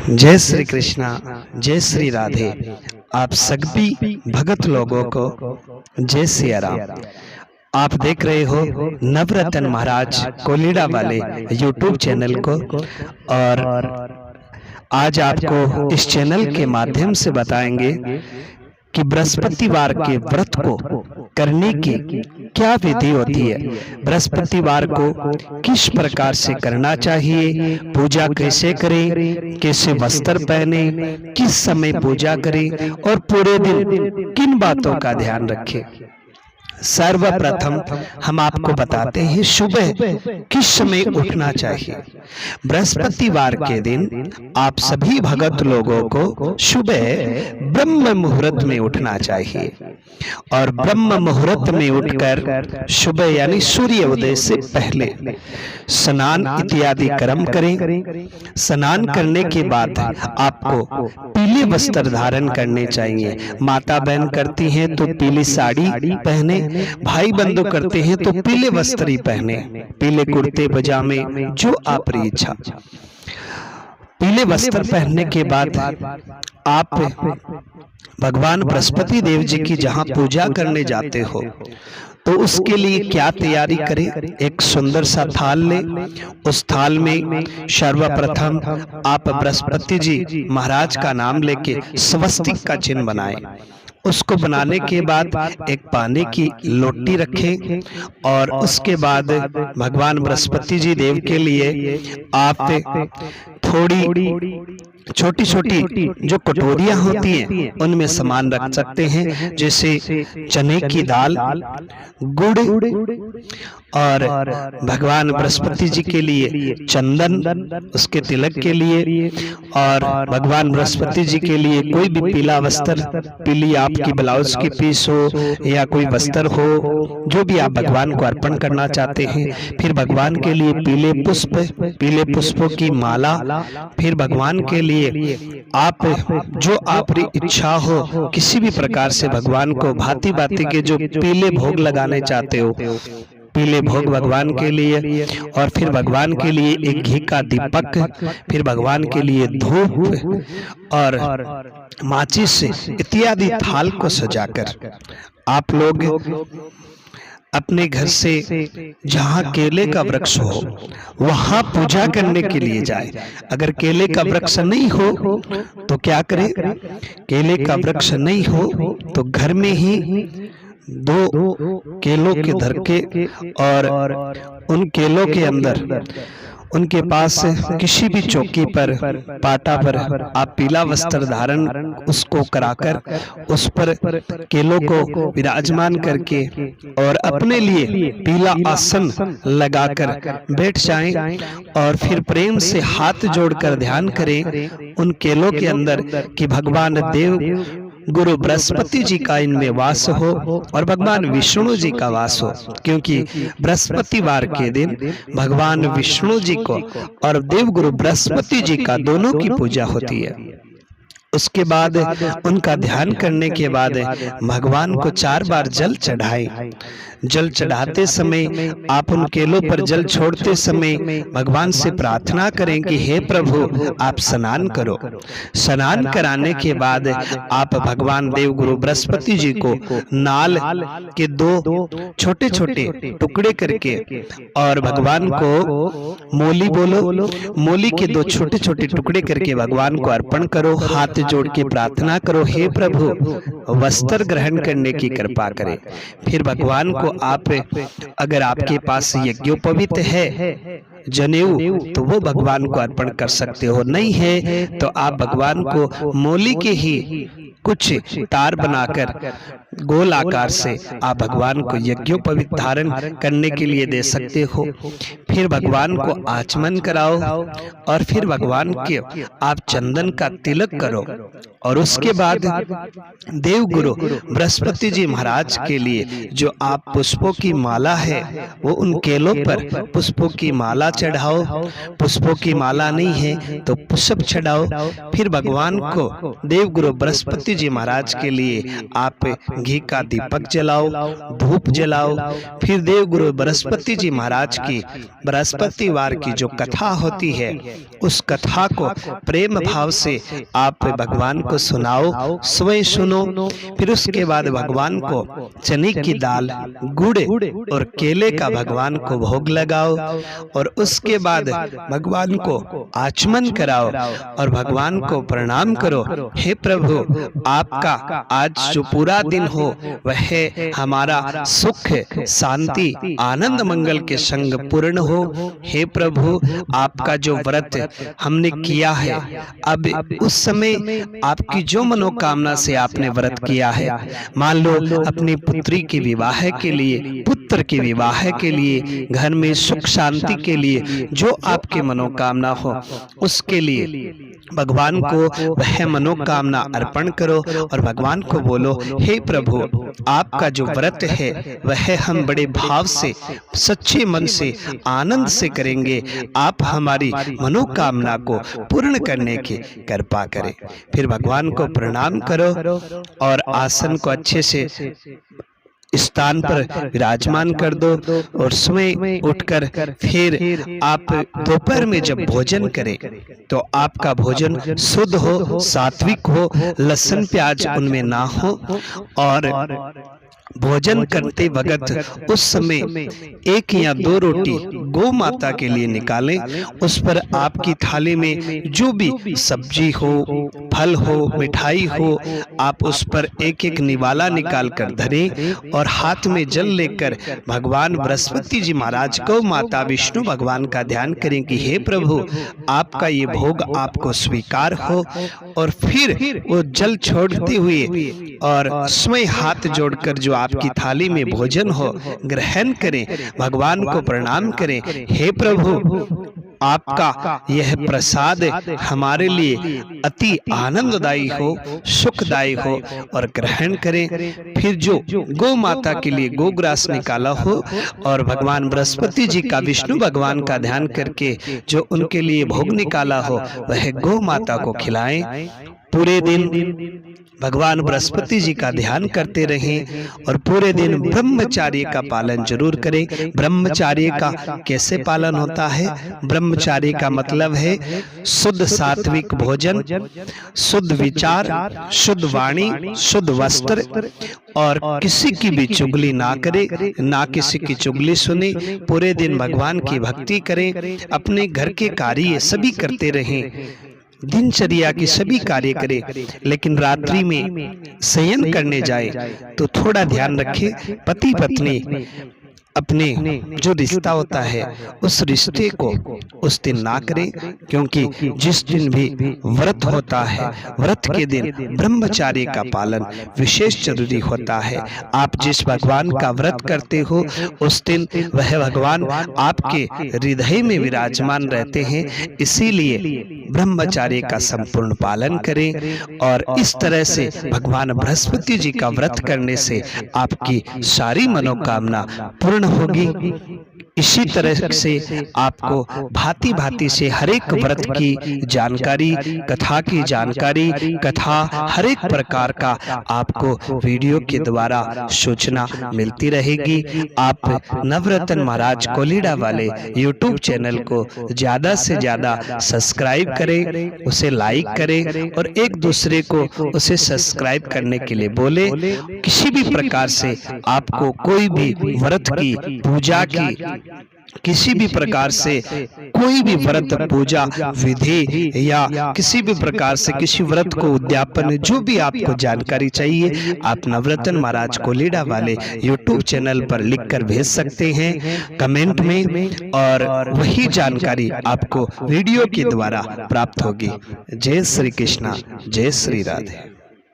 जय श्री कृष्णा, जय श्री राधे। आप सभी भगत लोगों को जय सिया राम। आप देख रहे हो नवरत्न महाराज कोलिड़ा वाले यूट्यूब चैनल को, और आज आपको इस चैनल के माध्यम से बताएंगे कि बृहस्पतिवार के व्रत को करने की क्या विधि होती है, बृहस्पतिवार को किस प्रकार से करना चाहिए, पूजा कैसे करें, कैसे वस्त्र पहने, किस समय पूजा करें और पूरे दिन किन बातों का ध्यान रखें। सर्वप्रथम हम आपको बताते हैं सुबह किस समय उठना चाहिए। बृहस्पतिवार के दिन आप सभी भगत लोगों को सुबह ब्रह्म मुहूर्त में उठना चाहिए, और ब्रह्म मुहूर्त में उठकर सुबह यानी सूर्य उदय से पहले स्नान इत्यादि कर्म करें। स्नान करने के बाद आपको पीले वस्त्र धारण करने चाहिए। माता बहन करती हैं तो पीली साड़ी पहने, भाई बंधु करते हैं तो पीले वस्त्र ही पहने, पीले कुर्ते पजामे जो आपकी इच्छा। पीले वस्त्र पहनने के बाद आप भगवान बृहस्पति देव जी की जहां पूजा करने जाते हो तो उसके लिए क्या तैयारी करें। एक सुंदर सा थाल लें, उस थाल में सर्वप्रथम आप बृहस्पति जी महाराज का नाम लेके स्वस्तिक का चिन्ह बनाएं। उसको बनाने के बाद एक पानी की लोटी रखें, और उसके बाद भगवान बृहस्पति जी देव के लिए आप थोड़ी छोटी छोटी जो कटोरियां होती हैं उनमें सामान रख सकते हैं, जैसे चने की दाल, गुड़, और भगवान बृहस्पति जी के लिए चंदन, उसके तिलक के लिए, और भगवान बृहस्पति जी के लिए कोई भी पीला वस्त्र, पीली आपकी ब्लाउज की पीस हो या कोई वस्त्र हो, जो भी आप भगवान को अर्पण करना चाहते हैं। फिर भगवान के लिए पीले पुष्प, पीले पुष्पों की माला, फिर भगवान के लिए आप जो आपकी इच्छा हो किसी भी प्रकार से भगवान को भांति भांति के जो पीले भोग लगाने चाहते हो, पीले भोग भगवान के लिए, और फिर भगवान के लिए एक घी का दीपक, फिर भगवान के लिए धूप और माचिस इत्यादि थाल को सजाकर आप लोग अपने घर से जहाँ केले का वृक्ष हो वहां पूजा करने के लिए जाए। अगर केले का वृक्ष नहीं हो तो क्या करें, केले का वृक्ष नहीं हो तो घर में ही दो केलों के धरके, और उन केलों के अंदर उनके पास किसी भी चौकी पर, पाटा पर आप पीला वस्त्र धारण उसको कराकर उस पर केलों को विराजमान करके और अपने लिए पीला आसन लगाकर बैठ जाएं, और फिर प्रेम से हाथ जोड़कर ध्यान करें उन केलों के अंदर कि भगवान देव गुरु बृहस्पति जी का इनमें वास हो और भगवान विष्णु जी का वास हो, क्योंकि बृहस्पतिवार के दिन भगवान विष्णु जी को और देव गुरु बृहस्पति जी का दोनों की पूजा होती है। उसके बाद उनका ध्यान करने के बाद भगवान को 4 बार जल चढ़ाएं। जल चढ़ाते समय आप उन केलों पर जल छोड़ते समय भगवान से प्रार्थना करें कि हे प्रभु आप स्नान करो। स्नान कराने के बाद आप भगवान देव गुरु बृहस्पति जी को नाल के 2 छोटे छोटे टुकड़े करके, और भगवान को मोली बोलो, मोली के 2 छोटे छोटे टुकड़े करके भगवान को अर्पण करो। हाथ जोड़ के प्रार्थना करो, हे प्रभु वस्त्र ग्रहण करने की कृपा करें। फिर भगवान को आप, अगर आपके पास यज्ञोपवीत है जनेऊ तो वो भगवान को अर्पण कर सकते हो, नहीं है तो आप भगवान को मोली के ही कुछ तार बनाकर गोल आकार से आप भगवान को यज्ञोपवीत धारण करने के लिए दे सकते हो। फिर भगवान को आचमन कराओ, और फिर भगवान के आप चंदन का तिलक करो, और उसके बाद देव गुरु बृहस्पति जी महाराज के लिए जो आप पुष्पों की माला है वो उन केलों पर पुष्पों की माला चढ़ाओ। पुष्पों की माला नहीं है तो पुष्प चढ़ाओ। फिर भगवान को देव गुरु बृहस्पति जी महाराज के लिए आप घी का दीपक जलाओ, धूप जलाओ। फिर देव गुरु बृहस्पति जी महाराज की बृहस्पतिवार की जो कथा होती है उस कथा को प्रेम भाव से आप भगवान को सुनाओ, स्वयं सुनो। फिर उसके बाद भगवान को चने की दाल, गुड़ और केले का भगवान को भोग लगाओ और उसके बाद भगवान को आचमन कराओ और भगवान को प्रणाम करो। हे प्रभु, आपका आज जो पूरा दिन हो वह हमारा सुख, शांति, आनंद, मंगल के संग पूर्ण हो। हे प्रभु, आपका जो व्रत हमने किया है, अब उस समय आपकी जो मनोकामना से आपने व्रत किया है, मान लो अपनी पुत्री के विवाह के लिए, पुत्र के विवाह के लिए, घर में सुख शांति के लिए, जो आपकी मनोकामना हो उसके लिए भगवान को वह मनोकामना अर्पण करो और भगवान को बोलो, हे प्रभु, आपका जो व्रत है वह हम बड़े भाव से, सच्चे मन से, आनंद से करेंगे। आप हमारी मनोकामना को पूर्ण करने की कृपा करें। फिर भगवान को प्रणाम करो और आसन को अच्छे से स्थान पर विराजमान कर दो और स्वयं उठकर फिर आप दोपहर में जब भोजन करें तो आपका भोजन शुद्ध हो, सात्विक हो, लहसुन प्याज उनमें ना हो और भोजन करते वक्त उस समय 1 या 2 रोटी गौ माता के लिए निकालें। उस पर आपकी थाली में जो भी सब्जी हो, फल हो, मिठाई हो, आप उस पर एक निवाला निकाल कर धरें और हाथ में जल लेकर भगवान बृहस्पति जी महाराज, गौ माता, विष्णु भगवान का ध्यान करें कि हे प्रभु, आपका ये भोग आपको स्वीकार हो। और फिर वो जल छोड़ते हुए और स्वयं हाथ जोड़कर जो आपकी थाली में भोजन हो ग्रहण करें, भगवान को प्रणाम करें। हे प्रभु, आपका यह प्रसाद हमारे लिए अति आनंददायी हो, सुखदायी हो और ग्रहण करें। फिर जो गौ माता के लिए गोग्रास निकाला हो और भगवान बृहस्पति जी का, विष्णु भगवान का ध्यान करके जो उनके लिए भोग निकाला हो वह गौ माता को खिलाएं। पूरे दिन भगवान बृहस्पति जी का ध्यान करते रहें और पूरे दिन ब्रह्मचर्य का पालन जरूर करें। ब्रह्मचर्य का कैसे पालन होता है? ब्रह्मचर्य का मतलब है शुद्ध सात्विक भोजन, शुद्ध विचार, शुद्ध वाणी, शुद्ध वस्त्र और किसी की भी चुगली ना करे, ना किसी की चुगली सुने। पूरे दिन भगवान की भक्ति करें, अपने घर के कार्य सभी करते रहें, दिनचर्या की सभी कार्य करें, लेकिन रात्रि में शयन करने जाए तो थोड़ा ध्यान रखें, पति पत्नी अपने जो रिश्ता होता है उस रिश्ते को उस दिन ना करें, क्योंकि जिस दिन भी व्रत होता है, व्रत के दिन ब्रह्मचर्य का पालन विशेष जरूरी होता है। आप जिस भगवान का व्रत करते हो उस दिन वह भगवान आपके हृदय में विराजमान रहते हैं, इसीलिए ब्रह्मचर्य का संपूर्ण पालन करें। और इस तरह से भगवान बृहस्पति जी का व्रत करने से आपकी सारी मनोकामना पूर्ण होगी। इसी तरह से आपको भांति भांति से हर एक व्रत की जानकारी, कथा की जानकारी, कथा हर एक प्रकार का आपको वीडियो के द्वारा सूचना मिलती रहेगी। आप नवरत्न महाराज कोलिड़ा वाले YouTube चैनल को ज्यादा से ज्यादा सब्सक्राइब करें, उसे लाइक करें और एक दूसरे को उसे सब्सक्राइब करने के लिए बोले। किसी भी प्रकार से आपको कोई भी व्रत की, पूजा की, किसी भी प्रकार से कोई भी व्रत, पूजा विधि या किसी भी प्रकार से किसी व्रत को उद्यापन, जो भी आपको जानकारी चाहिए आप नवरत्न महाराज कोलिड़ा वाले YouTube चैनल पर लिखकर भेज सकते हैं कमेंट में, और वही जानकारी आपको वीडियो के द्वारा प्राप्त होगी। जय श्री कृष्णा, जय श्री राधे।